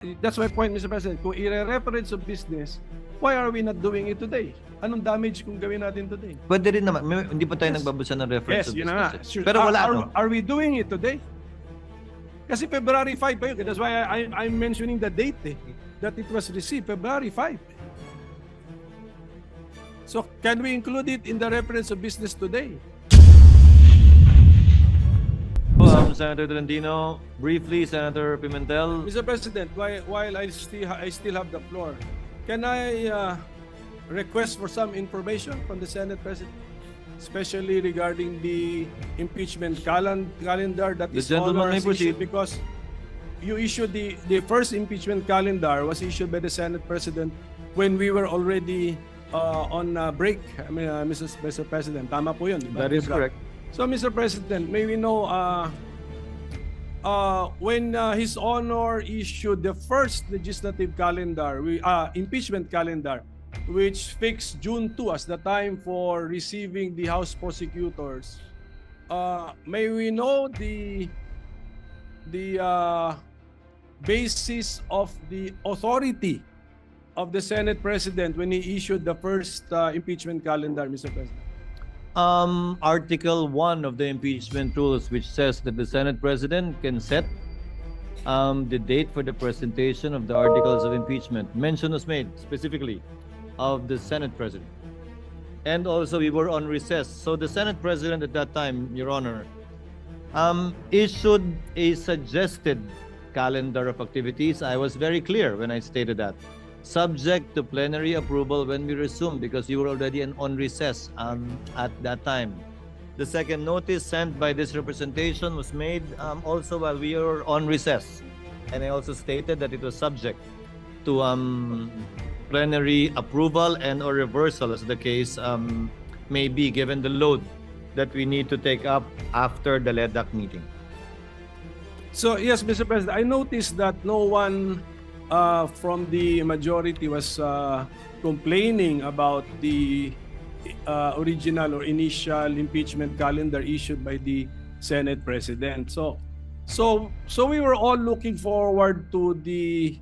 That's my point, Mr. President. Kung i-reference of business, why are we not doing it today? Anong damage kung gawin natin today? Pwede rin naman. Hindi pa tayo Yes. nagbabasa ng reference Yes, of yun na nga. business. Sure. Pero wala, no? Are we doing it today? Kasi February 5 pa yun. That's why I'm mentioning the date that it was received, February 5. So can we include it in the reference of business today? Senator Tolentino, briefly, Senator Pimentel. Mr. President, while I still have the floor, can I request for some information from the Senate President, especially regarding the impeachment calendar that The is gentleman may proceed. because you issued the first impeachment calendar was issued by the Senate President when we were already on break. I mean, Mr. President, tama po yun. Diba? That is correct. So, Mr. President, may we know when His Honor issued the first legislative calendar, impeachment calendar, which fixed June 2 as the time for receiving the House prosecutors, may we know the basis of the authority of the Senate President when he issued the first impeachment calendar, Mr. President? Article 1 of the impeachment rules, which says that the Senate President can set the date for the presentation of the articles of impeachment. Mention was made specifically of the Senate President. And also we were on recess. So the Senate President at that time, Your Honor, issued a suggested calendar of activities. I was very clear when I stated that. Subject to plenary approval when we resume, because you were already on recess at that time. The second notice sent by this representation was made also while we were on recess. And I also stated that it was subject to plenary approval and or reversal, as the case may be, given the load that we need to take up after the LEDAC meeting. So, yes, Mr. President, I noticed that no one from the majority was complaining about the original or initial impeachment calendar issued by the Senate President. So we were all looking forward to the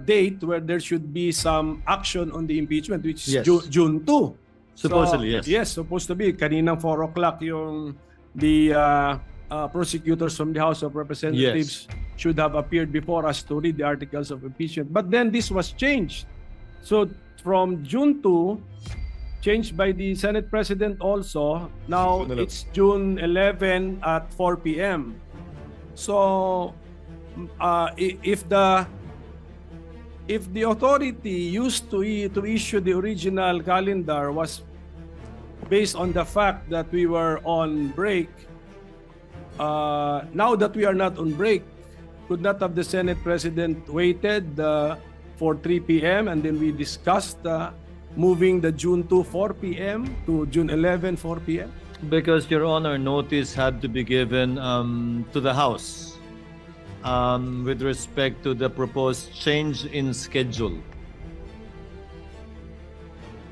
date where there should be some action on the impeachment, which is Yes. June 2. Supposedly, yes. Yes, supposed to be. Kaninang 4 o'clock yung the prosecutors from the House of Representatives should have appeared before us to read the articles of impeachment. But then this was changed. So from June 2, changed by the Senate President also, now June 11. it's June 11 at 4 p.m. So if the authority used to issue the original calendar was based on the fact that we were on break, now that we are not on break, could not have the Senate President waited for 3 p.m. and then we discussed moving the June 2 4 p.m. to June 11 4 p.m.? Because, Your Honor, notice had to be given to the House with respect to the proposed change in schedule.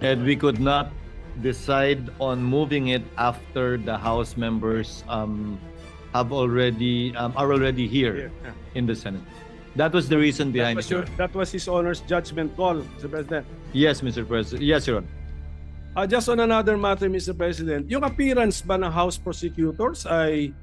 And we could not decide on moving it after the House members are already here in the Senate. That was the reason behind it. That was His Honor's judgment call, Mr. President. Yes, Mr. President. Yes, Your Honor. Just on another matter, Mr. President, yung appearance ba ng House prosecutors ay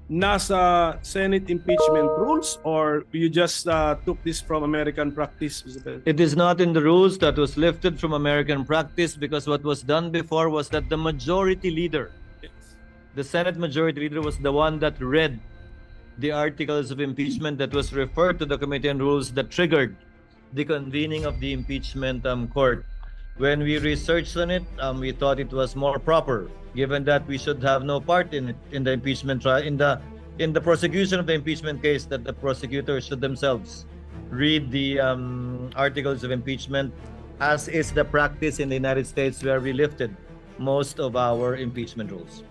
nasa Senate impeachment rules or you just took this from American practice, Mr. President? It is not in the rules. That was lifted from American practice because what was done before was that the majority leader, the Senate majority leader, was the one that read the articles of impeachment that was referred to the Committee on Rules that triggered the convening of the impeachment court. When we researched on it, we thought it was more proper, given that we should have no part in it, in the impeachment trial, in the prosecution of the impeachment case, that the prosecutors should themselves read the articles of impeachment, as is the practice in the United States, where we lifted most of our impeachment rules.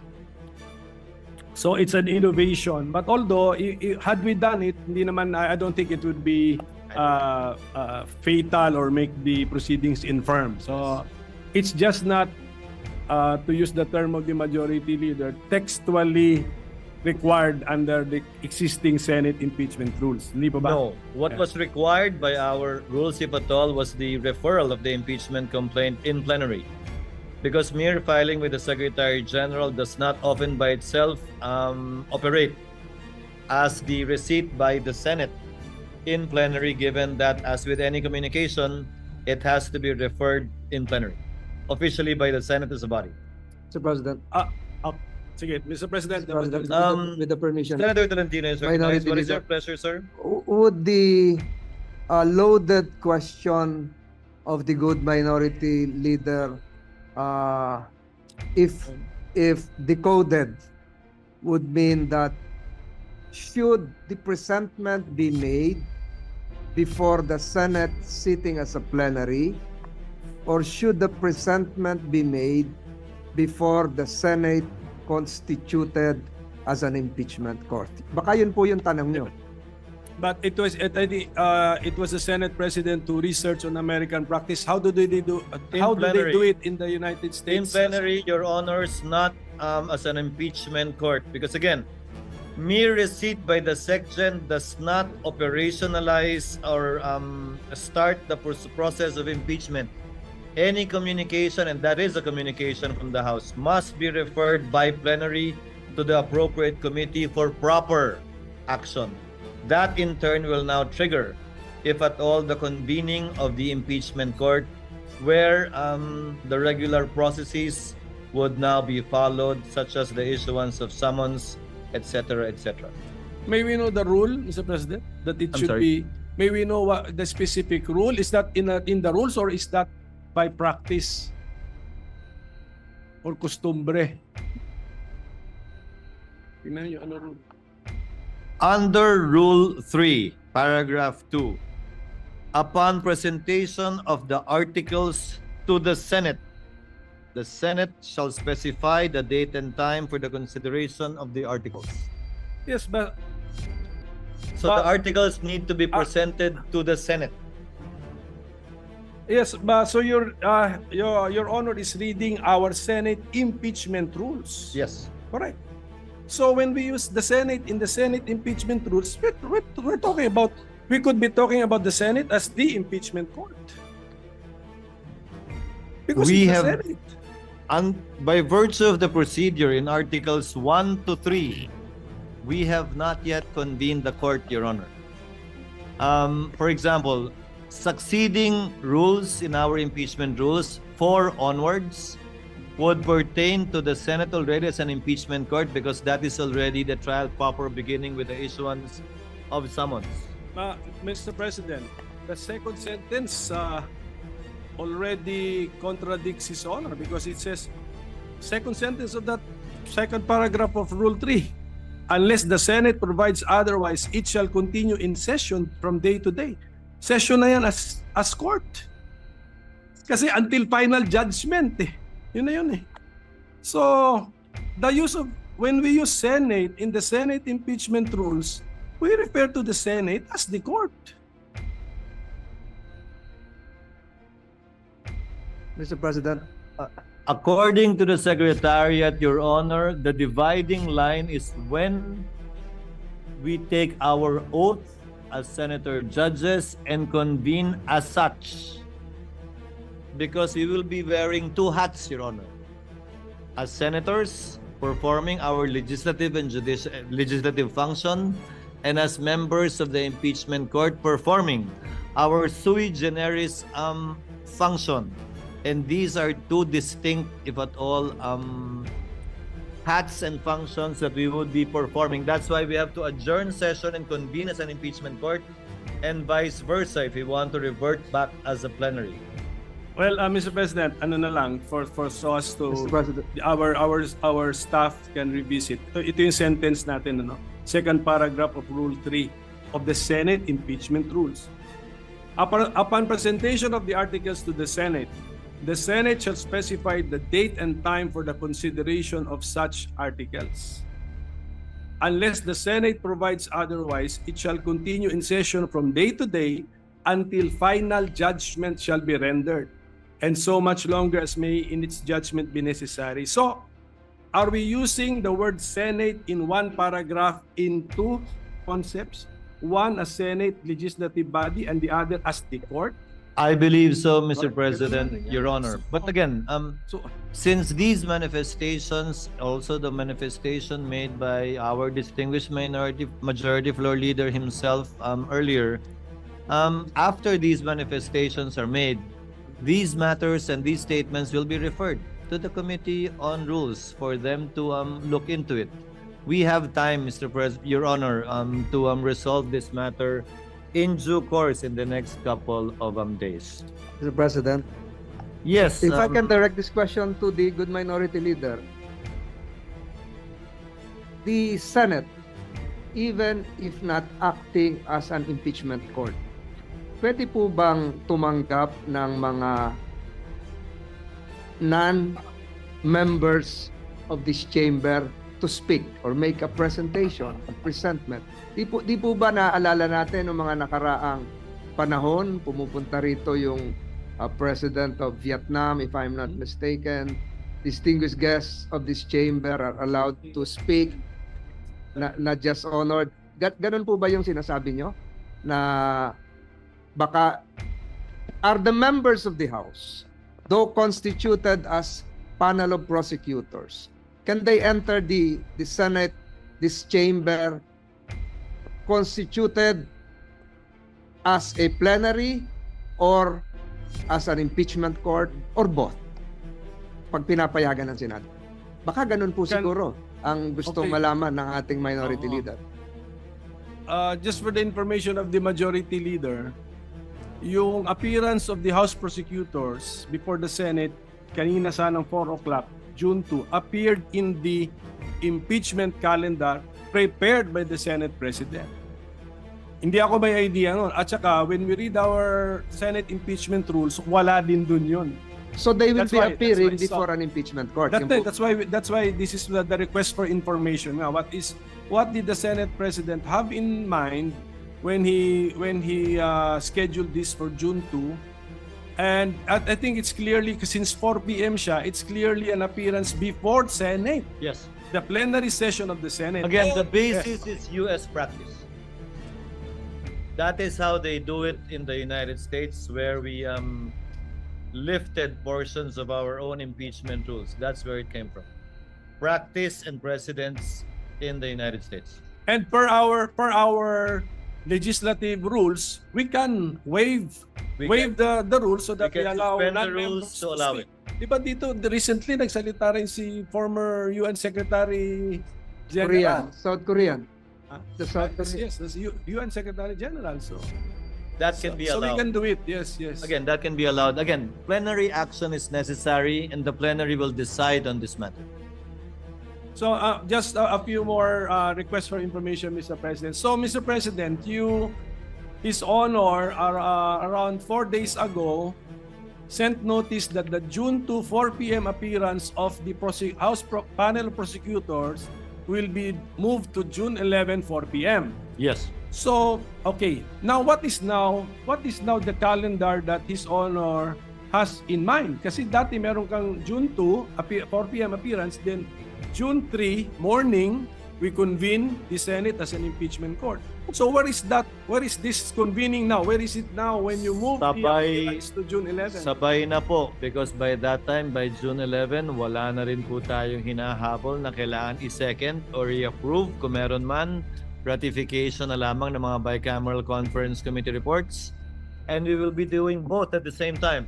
So it's an innovation. But although, had we done it, hindi naman, I don't think it would be fatal or make the proceedings infirm. So it's just not, to use the term of the majority leader, textually required under the existing Senate impeachment rules. Hindi pa ba? No. What Yeah. was required by our rules, if at all, was the referral of the impeachment complaint in plenary. Because mere filing with the Secretary General does not often by itself operate as the receipt by the Senate in plenary, given that, as with any communication, it has to be referred in plenary, officially by the Senate as a body. Mr. President, Sige, Mr. President. Mr. President, with the permission, Senator Tolentino is recognized. What is your Leader. pleasure, sir? Would the loaded question of the good minority leader, if decoded, would mean that should the presentment be made before the Senate sitting as a plenary, or should the presentment be made before the Senate constituted as an impeachment court? Baka yun po yung tanong nyo. But it was the Senate President to research on American practice. How do they do? How do they do it in the United In States? plenary, Your Honors, not as an impeachment court. Because again, mere receipt by the section does not operationalize or start the process of impeachment. Any communication, and that is a communication from the House, must be referred by plenary to the appropriate committee for proper action. That in turn will now trigger, if at all, the convening of the impeachment court, where the regular processes would now be followed, such as the issuance of summons, etc., etc. May we know the rule, Mr. President, that it I'm should sorry? be? May we know what the specific rule is? That in the rules, or is that by practice or costumbre? Tingnan niyo ano rule. Under Rule 3, Paragraph 2, upon presentation of the articles to the Senate shall specify the date and time for the consideration of the articles. Yes, but So the articles need to be presented to the Senate. yes, but so your Honor is reading our Senate impeachment rules. Yes. Correct. So when we use the Senate in the Senate impeachment rules, we're talking about, we could be talking about the Senate as the impeachment court. Because We it's the have- Senate. And by virtue of the procedure in Articles 1 to 3, we have not yet convened the court, Your Honor. For example, succeeding rules in our impeachment rules, 4 onwards, would pertain to the Senate already as an impeachment court, because that is already the trial proper, beginning with the issuance of summons. Mr. President, the second sentence already contradicts His Honor, because it says, second sentence of that second paragraph of Rule 3, unless the Senate provides otherwise, it shall continue in session from day to day. Session na yan as court. Kasi until final judgment eh. Yun na yun eh. So, the use of, when we use Senate in the Senate impeachment rules, we refer to the Senate as the court. Mr. President, According to the Secretariat, Your Honor, the dividing line is when we take our oath as senator judges and convene as such. Because we will be wearing 2 hats, Your Honor. As senators, performing our legislative and legislative function, and as members of the impeachment court, performing our sui generis function. And these are 2 distinct, if at all, hats and functions that we would be performing. That's why we have to adjourn session and convene as an impeachment court, and vice versa if we want to revert back as a plenary. Well, Mr. President, ano na lang for so as to Mr. President, our staff can revisit. Ito yung sentence natin, ano? Second paragraph of Rule 3 of the Senate impeachment rules. Upon presentation of the articles to the Senate shall specify the date and time for the consideration of such articles. Unless the Senate provides otherwise, it shall continue in session from day to day until final judgment shall be rendered, and so much longer as may in its judgment be necessary. So, are we using the word Senate in one paragraph in two concepts? One as Senate legislative body and the other as the court? I believe so, Mr. Correct. President, Ganun na yan. Your Honor. But again, So, since these manifestations, also the manifestation made by our distinguished majority floor leader himself earlier, after these manifestations are made, these matters and these statements will be referred to the Committee on Rules for them to look into it. We have time, Mr. President, Your Honor, to resolve this matter in due course in the next couple of days. Mr. President, Yes. if I can direct this question to the good minority leader, the Senate, even if not acting as an impeachment court, pwede po bang tumanggap ng mga non-members of this chamber to speak or make a presentation, a presentment? Di po ba naaalala natin ng mga nakaraang panahon, pumupunta rito yung President of Vietnam, if I'm not mistaken, distinguished guests of this chamber are allowed to speak, not just honored. Ganun po ba yung sinasabi nyo? Na baka are the members of the House, though constituted as panel of prosecutors, can they enter the Senate, this chamber, constituted as a plenary or as an impeachment court or both? Pag pinapayagan ng Senado. Baka ganun po siguro ang gustong Okay. malaman ng ating minority Oo. leader. just for the information of the majority leader, yung appearance of the House prosecutors before the Senate kanina sanang 4 o'clock, June 2, appeared in the impeachment calendar prepared by the Senate President. Hindi ako may idea nun. At saka, when we read our Senate impeachment rules, wala din dun yun. So they will That's be why- appearing that's why it's before an impeachment court. That's, Yung po- that's why this is the request for information. Now, what did the Senate President have in mind when he scheduled this for June 2? And I think it's clearly, since 4 p.m. siya, it's clearly an appearance before Senate, Yes. the plenary session of the Senate. Again, the Yes. basis is U.S. practice. That is how they do it in the United States, where we lifted portions of our own impeachment rules. That's where it came from. Practice and precedents in the United States. And per our legislative rules, we can waive the rules so that we can allow suspend the non-members rules to allow speak. Di ba dito, recently, nagsalita rin si former UN Secretary Korean, General. South Korean. Ah, The South Korean. Yes, that's UN Secretary General. So That can be so we allowed. can do it. Yes. Again, that can be allowed. Again, plenary action is necessary, and the plenary will decide on this matter. So just a few more requests for information, Mr. President. So, Mr. President, His Honor, around 4 days ago, sent notice that the June 2, 4 p.m. appearance of the House panel of prosecutors will be moved to June 11, 4 p.m. Yes. So, okay. Now, what is now the calendar that His Honor has in mind? Kasi dati meron kang June 2, 4 p.m. appearance, then June 3 morning, we convene the Senate as an impeachment court. So where is that? Where is this convening now? Where is it now when you move the appearance to June 11? Sabay na po, because by that time, by June 11, wala na rin po tayong hinahabol na kailangan i-second or i-approve kung meron man, ratification na lamang ng mga bicameral conference committee reports. And we will be doing both at the same time.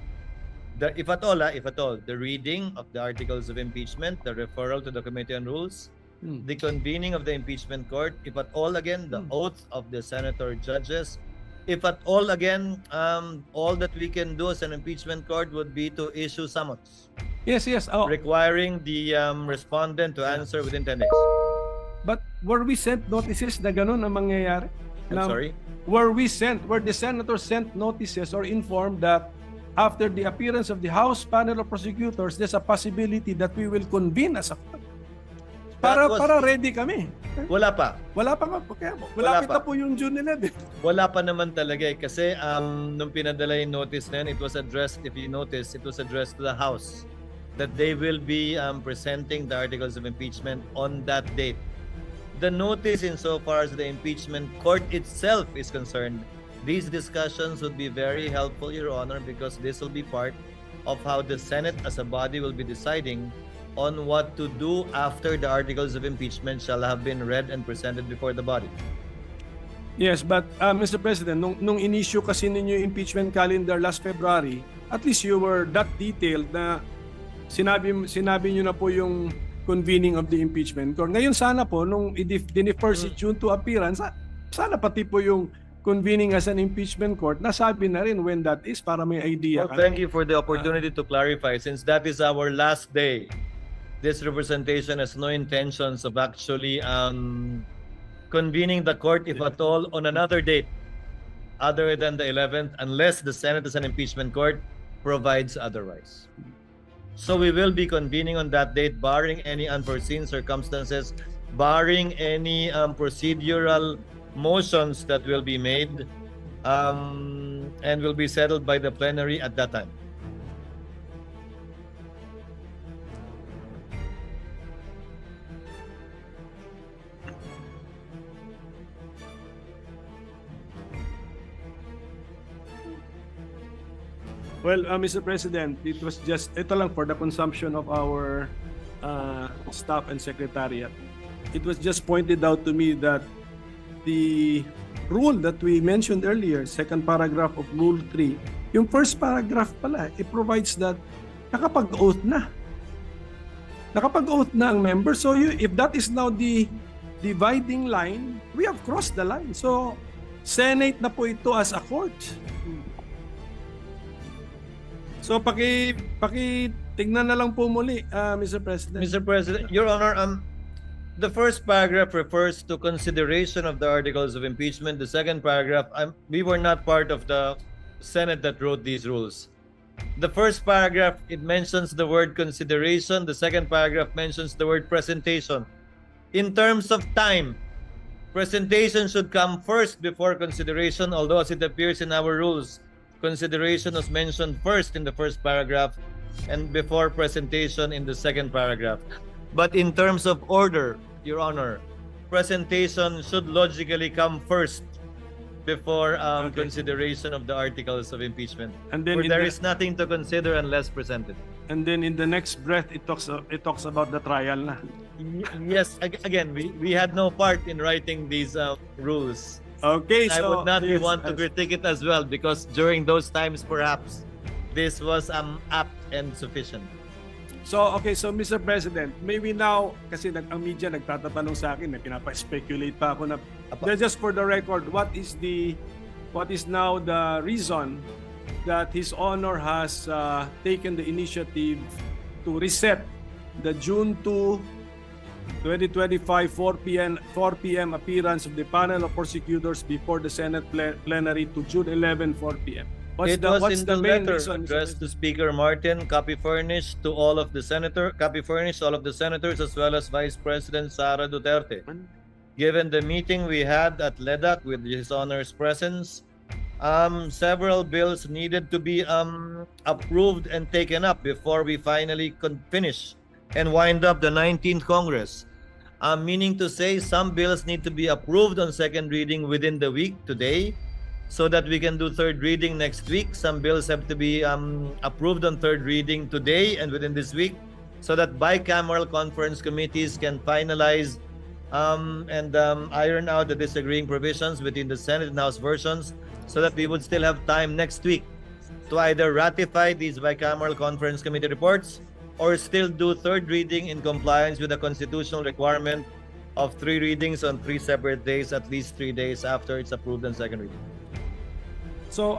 If at all, the reading of the articles of impeachment, the referral to the Committee on Rules, the convening of the impeachment court, if at all again, the oath of the senator judges, if at all again, all that we can do as an impeachment court would be to issue summons, Yes. Oh, requiring the respondent to answer within 10 days. but were we sent notices na ganun ang mangyayari? I'm sorry? Were the senators sent notices or informed that after the appearance of the House panel of prosecutors, there's a possibility that we will convene as a court? Para ready kami. Wala pa. Wala pa nga. Kaya Wala malapit pa. na po yung June 11. Wala pa naman talaga eh. Kasi nung pinadala yung notice na yan, it was addressed, if you notice, it was addressed to the House. that they will be presenting the articles of impeachment on that date. The notice, insofar as the impeachment court itself is concerned, these discussions would be very helpful, Your Honor, because this will be part of how the Senate as a body will be deciding on what to do after the articles of impeachment shall have been read and presented before the body. Yes, but Mr. President, nung in-issue kasi ninyo yung impeachment calendar last February, at least you were that detailed na sinabi nyo na po yung convening of the impeachment court. Ngayon sana po, nung dinifer si June to appearance, sana pati po yung convening as an impeachment court, nasabi na rin when that is para may idea. Well, thank you for the opportunity to clarify. Since that is our last day, this representation has no intentions of actually convening the court, if at all, on another date other than the 11th, unless the Senate as an impeachment court provides otherwise. So we will be convening on that date, barring any unforeseen circumstances, barring any procedural motions that will be made, and will be settled by the plenary at that time. Well, Mr. President, it was just, ito lang for the consumption of our staff and secretariat. It was just pointed out to me that the rule that we mentioned earlier, second paragraph of Rule 3, yung first paragraph pala, it provides that nakapag-oath na. Nakapag-oath na ang member. So if that is now the dividing line, we have crossed the line. So, Senate na po ito as a court. So tignan na lang po muli, Mr. President. Mr. President, Your Honor, the first paragraph refers to consideration of the articles of impeachment. The second paragraph, we were not part of the Senate that wrote these rules. The first paragraph, it mentions the word consideration. The second paragraph mentions the word presentation. In terms of time, presentation should come first before consideration, although as it appears in our rules, consideration was mentioned first in the first paragraph and before presentation in the second paragraph. But in terms of order, Your Honor, presentation should logically come first before consideration of the articles of impeachment. And then where there is nothing to consider unless presented. And then in the next breath, it talks about the trial na. Yes, again, we had no part in writing these rules. Okay, I so would not yes, want to critique it as well because during those times, perhaps, this was apt and sufficient. So, okay, so Mr. President, maybe now, kasi ang media nagtatatanong sa akin, pinapa-speculate pa ako na, just for the record, what is now the reason that His Honor has taken the initiative to reset the June 2, 2025 4 p.m. appearance of the panel of prosecutors before the Senate plenary to June 11, 4 p.m. What's It was the in the main letter reason, Mr. addressed to Speaker Martin, copy furnished to all of the senators as well as Vice President Sara Duterte. Given the meeting we had at LEDAC with His Honor's presence, several bills needed to be approved and taken up before we finally finish and wind up the 19th Congress. Meaning to say, some bills need to be approved on second reading within the week today so that we can do third reading next week. Some bills have to be approved on third reading today and within this week so that bicameral conference committees can finalize and iron out the disagreeing provisions between the Senate and House versions so that we would still have time next week to either ratify these bicameral conference committee reports or still do third reading in compliance with the constitutional requirement of 3 readings on 3 separate days, at least 3 days after it's approved on second reading. So,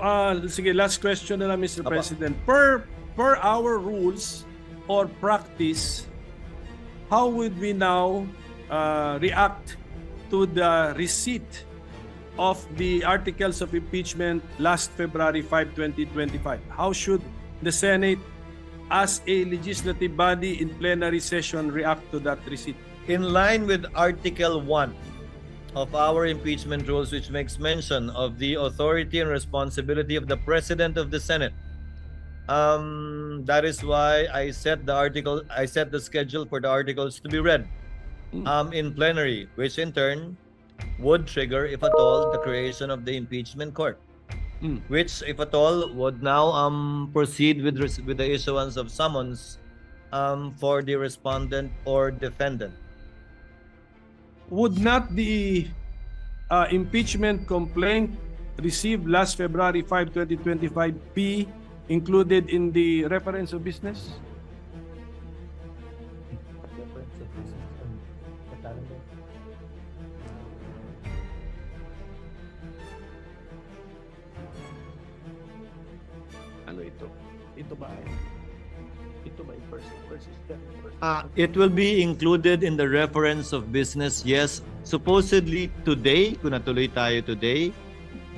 sige, last question na lang, Mr. President. Per our rules or practice, how would we now react to the receipt of the articles of impeachment last February 5, 2025? How should the Senate as a legislative body in plenary session react to that receipt? In line with Article 1 of our impeachment rules, which makes mention of the authority and responsibility of the President of the Senate That is why I set the schedule for the articles to be read in plenary, which in turn would trigger, if at all, the creation of the impeachment court, which, if at all, would now proceed with the issuance of summons for the respondent or defendant. Would not the impeachment complaint received last February 5, 2025 be included in the reference of business? Ano ito? Ito ba? Ito ba yung first step? It will be included in the reference of business, yes. Supposedly today, kung natuloy tayo today,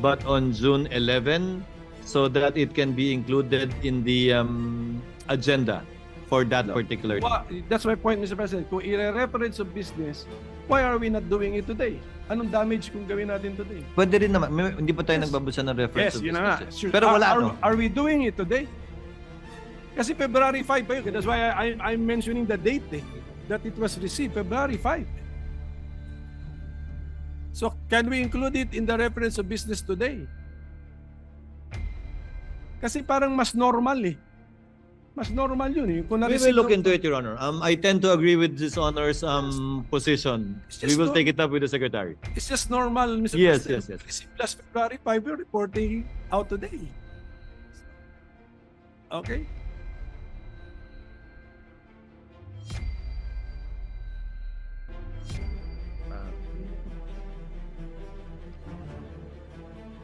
but on June 11, so that it can be included in the agenda for that particular day. That's my point, Mr. President. Kung i-reference of business, why are we not doing it today? Anong damage kung gawin natin today? Pwede rin naman. Hindi pa tayo nagbabasa ng reference Yes, of yun business. na nga. Sure. Pero wala, no? Are we doing it today? Kasi February 5 pa yun. That's why I'm mentioning the date that it was received, February 5. So, can we include it in the reference of business today? Kasi parang mas normal Mas normal yun Kung We will look into it, Your Honor. I tend to agree with this Honor's position. We will take it up with the Secretary. It's just normal, Mr. Yes, President. yes. Last February 5, we're reporting out today. Okay?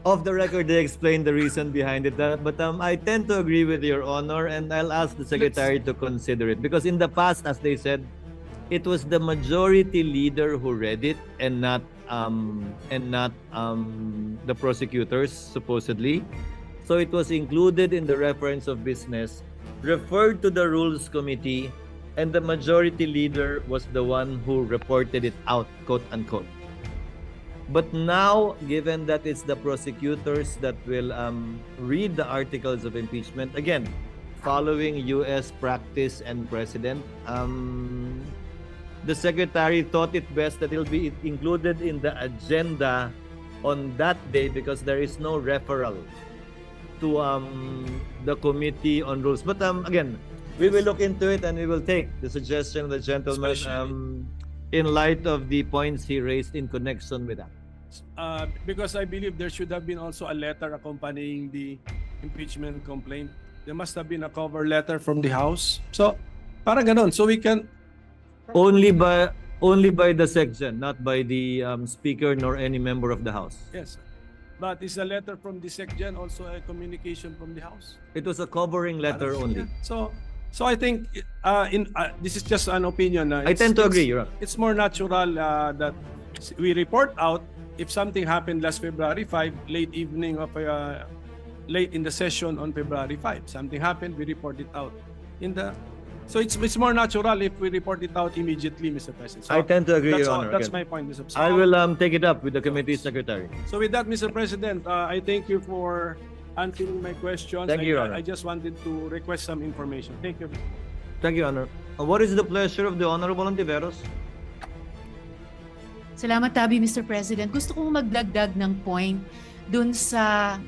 Off the record, they explained the reason behind it. But I tend to agree with Your Honor, and I'll ask the Secretary to consider it. Because in the past, as they said, it was the majority leader who read it, and not the prosecutors, supposedly. So it was included in the reference of business, referred to the Rules Committee, and the majority leader was the one who reported it out, quote unquote. But now, given that it's the prosecutors that will read the articles of impeachment, again, following U.S. practice and precedent, the Secretary thought it best that it'll be included in the agenda on that day because there is no referral to the Committee on Rules. But again, we will look into it and we will take the suggestion of the gentleman in light of the points he raised in connection with that. Because I believe there should have been also a letter accompanying the impeachment complaint. There must have been a cover letter from the House. So, parang ganon. So we can... Only by the section, not by the Speaker nor any member of the House. Yes. But is a letter from the SecGen also a communication from the House? It was a covering letter only. So I think this is just an opinion. I tend to agree, Your Honor. It's more natural that we report out if something happened last February 5, late evening of late in the session on February 5. Something happened, we report it out. So it's more natural if we report it out immediately, Mr. President. So I tend to agree, Your Honor. That's my point, Mr. President. I will take it up with the committee secretary. So with that, Mr. President, I thank you for answering my questions. Thank you, Your Honor. I just wanted to request some information. Thank you. Thank you, Honor. What is the pleasure of the Honorable Ontiveros? Salamat, Tabi, Mr. President. Gusto kong magdagdag ng point dun sa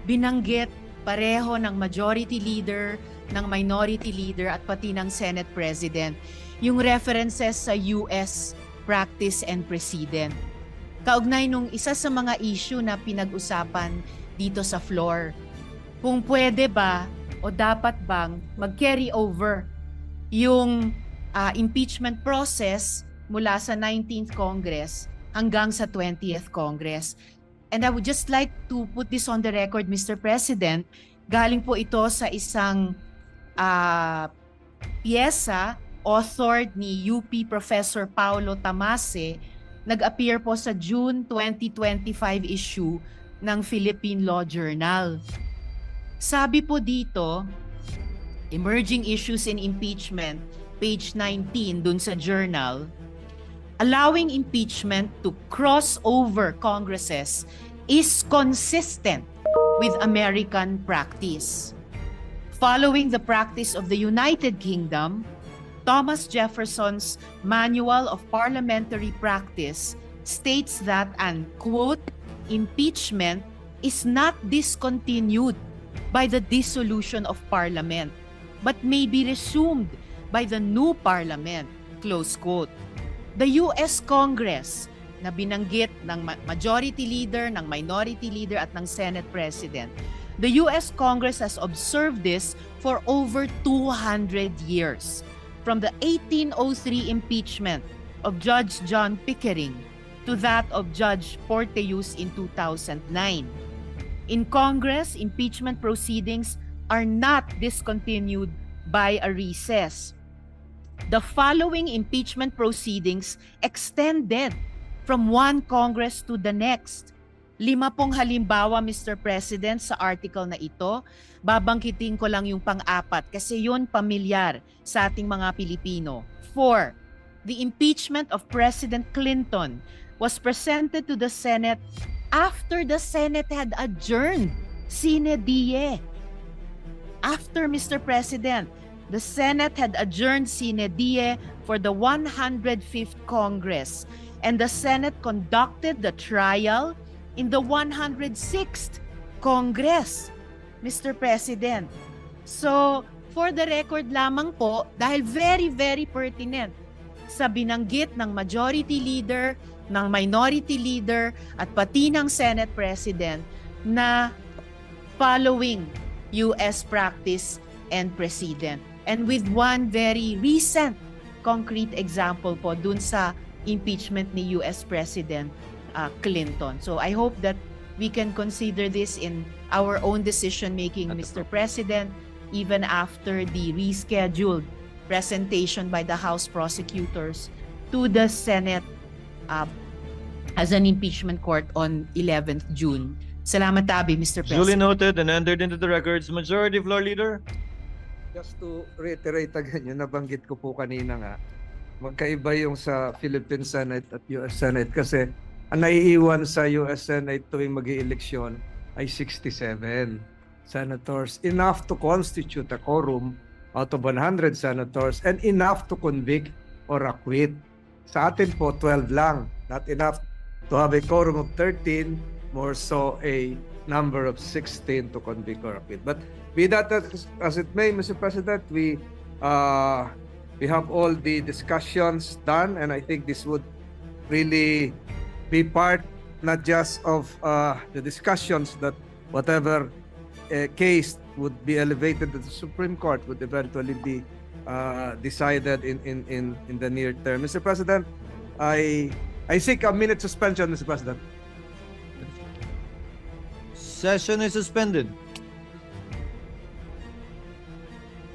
binanggit pareho ng majority leader, ng minority leader at pati ng Senate President. Yung references sa US practice and precedent. Kaugnay nung isa sa mga issue na pinag-usapan dito sa floor. Kung pwede ba o dapat bang mag-carry over yung impeachment process mula sa 19th Congress hanggang sa 20th Congress. And I would just like to put this on the record, Mr. President. Galing po ito sa isang piyesa authored ni UP Professor Paulo Tamase, nag-appear po sa June 2025 issue ng Philippine Law Journal. Sabi po dito, Emerging Issues in Impeachment, page 19 dun sa journal, allowing impeachment to cross over Congresses is consistent with American practice. Following the practice of the United Kingdom, Thomas Jefferson's Manual of Parliamentary Practice states that an, quote, impeachment is not discontinued by the dissolution of Parliament, but may be resumed by the new Parliament, close quote. The US Congress, na binanggit ng Majority Leader, ng Minority Leader at ng Senate President, the US Congress has observed this for over 200 years, from the 1803 impeachment of Judge John Pickering to that of Judge Porteus in 2009. In Congress, impeachment proceedings are not discontinued by a recess. The following impeachment proceedings extended from one Congress to the next. 5 halimbawa, Mr. President, sa article na ito. Babangkitin ko lang yung pang-apat kasi yun pamilyar sa ating mga Pilipino. 4. The impeachment of President Clinton was presented to the Senate after the Senate had adjourned sine die. After, Mr. President, the Senate had adjourned sine die for the 105th Congress, and the Senate conducted the trial in the 106th Congress, Mr. President. So, for the record lamang po, dahil very, very pertinent sa binanggit ng Majority Leader, ng Minority Leader, at pati ng Senate President na following US practice and precedent. And with one very recent concrete example po dun sa impeachment ni US President Clinton. So I hope that we can consider this in our own decision-making, Mr. President, even after the rescheduled presentation by the House prosecutors to the Senate as an impeachment court on 11th June. Salamat tabi, Mr. Duly President. noted and entered into the records. Majority Floor Leader. Just to reiterate again, yung nabanggit ko po kanina nga, magkaiba yung sa Philippine Senate at US Senate kasi ang naiiwan sa US Senate tuwing mag-ieleksyon ay 67 senators, enough to constitute a quorum out of 100 senators and enough to convict or acquit. Sa atin po, 12 lang, not enough to have a quorum of 13, more so a number of 16 to convict or acquit. But be that as it may, Mr. President, we have all the discussions done, and I think this would really be part not just of the discussions that whatever case would be elevated to the Supreme Court would eventually be decided in the near term. Mr. President, I seek a minute suspension, Mr. President. Session is suspended.